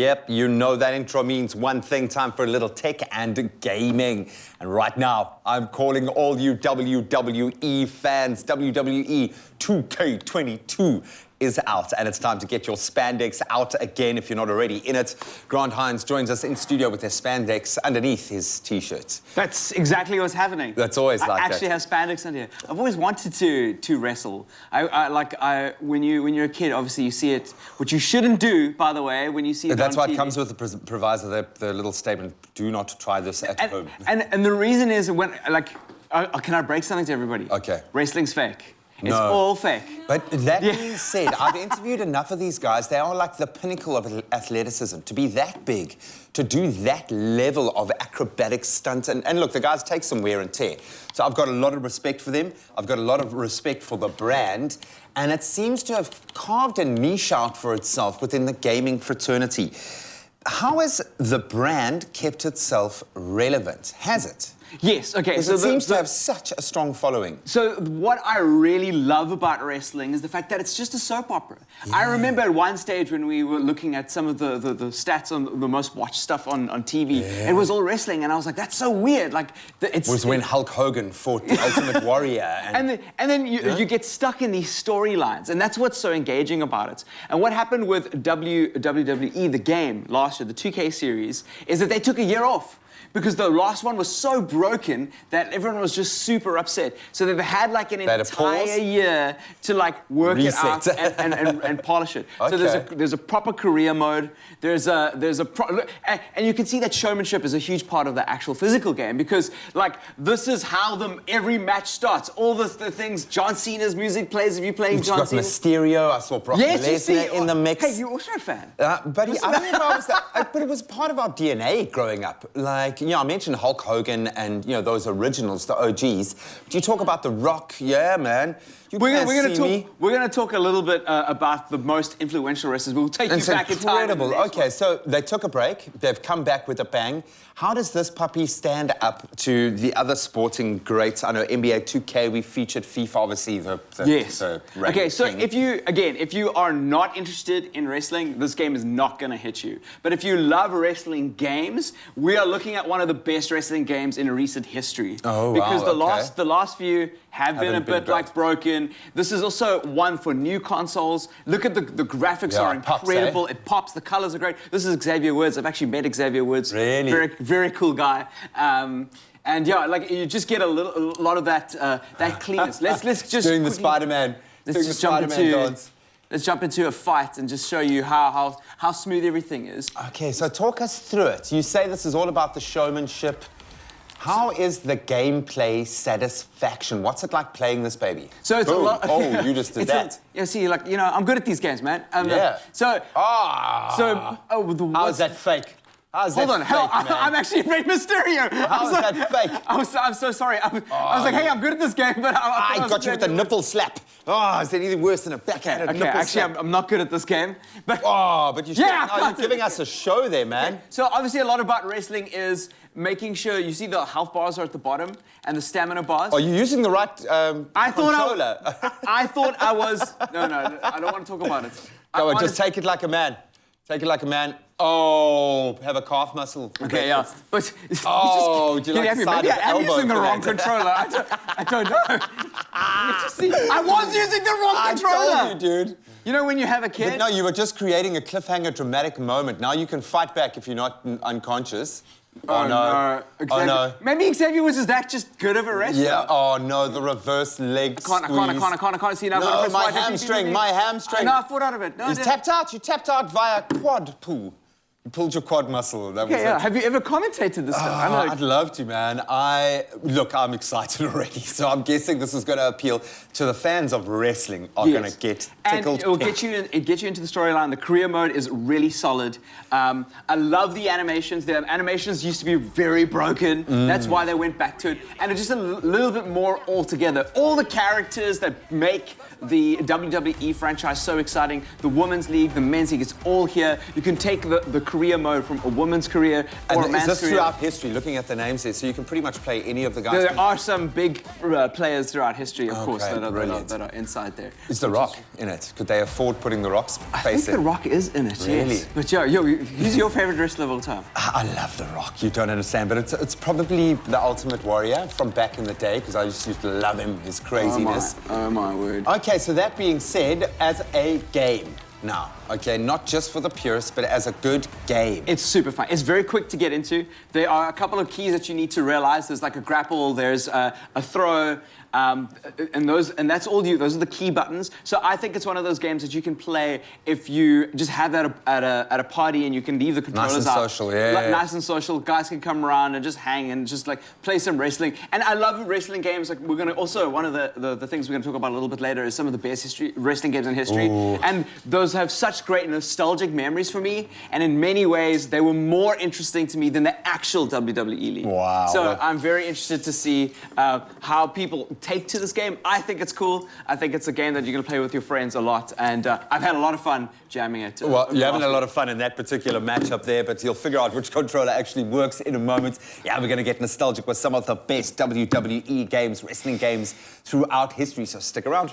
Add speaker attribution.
Speaker 1: Yep, you know that intro means one thing, time for a little tech and gaming. And right now, I'm calling all you WWE fans. WWE 2K22 is out, and it's time to get your spandex out again if you're not already in it. Grant Hines joins us in studio with their spandex underneath his t-shirts.
Speaker 2: That's exactly what's happening.
Speaker 1: That's always like that.
Speaker 2: I actually have spandex under here. I've always wanted to wrestle. When you're a kid, obviously you see it, which you shouldn't do, by the way, when you see it.
Speaker 1: That's
Speaker 2: on
Speaker 1: why
Speaker 2: TV.
Speaker 1: it comes with the proviso, the little statement: do not try this at home.
Speaker 2: And the reason is when can I break something to everybody?
Speaker 1: Okay.
Speaker 2: Wrestling's fake. It's
Speaker 1: No.
Speaker 2: all fake.
Speaker 1: But that being said, I've interviewed enough of these guys. They are like the pinnacle of athleticism. To be that big, to do that level of acrobatic stunts. And look, the guys take some wear and tear. So I've got a lot of respect for them. I've got a lot of respect for the brand. And it seems to have carved a niche out for itself within the gaming fraternity. How has the brand kept itself relevant? Has it?
Speaker 2: Yes, okay.
Speaker 1: So it seems to have such a strong following.
Speaker 2: So what I really love about wrestling is the fact that it's just a soap opera. Yeah. I remember at one stage when we were looking at some of the stats on the most watched stuff on TV, it was all wrestling, and I was like, that's so weird. Like, it
Speaker 1: was when Hulk Hogan fought the Ultimate Warrior.
Speaker 2: And then you get stuck in these storylines, and that's what's so engaging about it. And what happened with WWE, the game, last year, the 2K series, is that they took a year off. Because the last one was so broken that everyone was just super upset. So they've had like an entire year to like work it out and polish it. Okay. So there's a proper career mode. And you can see that showmanship is a huge part of the actual physical game, because like this is how every match starts. All the things, John Cena's music plays if you're playing John Cena.
Speaker 1: Mysterio, I saw Brock Lesnar in the mix.
Speaker 2: Hey, you're also a fan.
Speaker 1: Buddy, I don't know if I was that, but it was part of our DNA growing up. Like, I mentioned Hulk Hogan and, those originals, the OGs. But you talk about The Rock, yeah, man.
Speaker 2: We're going to talk a little bit about the most influential wrestlers. We'll take you back in time.
Speaker 1: Incredible. Okay, so they took a break. They've come back with a bang. How does this puppy stand up to the other sporting greats? I know NBA 2K, we featured FIFA, obviously,
Speaker 2: yes. Okay, so if you are not interested in wrestling, this game is not going to hit you. But if you love wrestling games, we are looking at one of the best wrestling games in recent history.
Speaker 1: Oh,
Speaker 2: because
Speaker 1: wow,
Speaker 2: the last few have been a bit like broken. This is also one for new consoles. Look at the graphics are incredible. It pops. The colors are great. This is Xavier Woods. I've actually met Xavier Woods.
Speaker 1: Really?
Speaker 2: Very, very cool guy. And yeah, like you just get a lot of that cleanness. Let's just
Speaker 1: doing the Spider-Man.
Speaker 2: Let's jump into a fight and just show you how smooth everything is.
Speaker 1: Okay, so talk us through it. You say this is all about the showmanship. How is the gameplay satisfaction? What's it like playing this baby?
Speaker 2: So it's a lot.
Speaker 1: Oh, you just did that.
Speaker 2: See, I'm good at these games, man.
Speaker 1: Yeah. How is that fake?
Speaker 2: Hold on, I'm actually Rey Mysterio.
Speaker 1: How is that fake?
Speaker 2: I'm so sorry. I was like, hey, I'm good at this game, but
Speaker 1: I got you with a nipple slap. Oh, is it anything worse than a backhanded nipple slap?
Speaker 2: Actually, I'm not good at this game. But
Speaker 1: but you're giving us a show there, man.
Speaker 2: Okay. So obviously, a lot about wrestling is making sure you see the health bars are at the bottom and the stamina bars.
Speaker 1: Are you using the right controller?
Speaker 2: I thought I was. No, I don't want to talk about it.
Speaker 1: Go on, just take it like a man. Take it like a man. Oh, have a calf muscle.
Speaker 2: Okay, yeah. But
Speaker 1: do you like
Speaker 2: maybe I'm using the wrong controller. I don't know. I was using the wrong controller.
Speaker 1: I told you, dude.
Speaker 2: You know when you have a kid?
Speaker 1: But no, you were just creating a cliffhanger dramatic moment. Now you can fight back if you're not unconscious. Oh no.
Speaker 2: Exactly.
Speaker 1: Oh no.
Speaker 2: Maybe Xavier was that just good of a wrestler.
Speaker 1: Yeah, oh no, the reverse leg squeeze.
Speaker 2: I can't see now.
Speaker 1: No, my hamstring.
Speaker 2: No, I fought out of it. No,
Speaker 1: you tapped out via quad pull. You pulled your quad muscle. That was it.
Speaker 2: Have you ever commentated this stuff?
Speaker 1: I'd love to, man. I'm excited already. So I'm guessing this is going to appeal to the fans of wrestling. Are going to get tickled.
Speaker 2: And it get you into the storyline. The career mode is really solid. I love the animations. The animations used to be very broken. That's why they went back to it. And it's just a little bit more altogether. All the characters that make the WWE franchise so exciting. The Women's League, the Men's League, it's all here. You can take the career mode from a woman's career or a
Speaker 1: And
Speaker 2: man's
Speaker 1: is this
Speaker 2: career.
Speaker 1: throughout history, looking at the names there, so you can pretty much play any of the guys?
Speaker 2: There are some big players throughout history, of course,
Speaker 1: Okay,
Speaker 2: that are inside there.
Speaker 1: Is The Rock in it? Could they afford putting The Rock's
Speaker 2: I
Speaker 1: face
Speaker 2: think
Speaker 1: in?
Speaker 2: The Rock is in it,
Speaker 1: Really?
Speaker 2: yes. But who's your favorite wrestler of all time?
Speaker 1: I love The Rock, you don't understand, but it's probably the Ultimate Warrior from back in the day, because I just used to love him, his craziness.
Speaker 2: Oh my word.
Speaker 1: Okay, so that being said, as a game now, okay, not just for the purists, but as a good game.
Speaker 2: It's super fun. It's very quick to get into. There are a couple of keys that you need to realize. There's like a grapple, there's a throw, and that's all those are the key buttons. So I think it's one of those games that you can play if you just have that at a party and you can leave the controllers
Speaker 1: Nice and
Speaker 2: out.
Speaker 1: social, yeah.
Speaker 2: Nice and social. Guys can come around and just hang and just like play some wrestling. And I love wrestling games. Like we're gonna also one of the things we're gonna talk about a little bit later is some of the best wrestling games in history.
Speaker 1: Ooh.
Speaker 2: And those have such great nostalgic memories for me. And in many ways, they were more interesting to me than the actual WWE League.
Speaker 1: Wow.
Speaker 2: So I'm very interested to see how people take to this game. I think it's cool. I think it's a game that you're going to play with your friends a lot. And I've had a lot of fun jamming it.
Speaker 1: Well, you're having a lot of fun in that particular matchup there, but you'll figure out which controller actually works in a moment. Yeah, we're going to get nostalgic with some of the best WWE games, wrestling games throughout history, so stick around.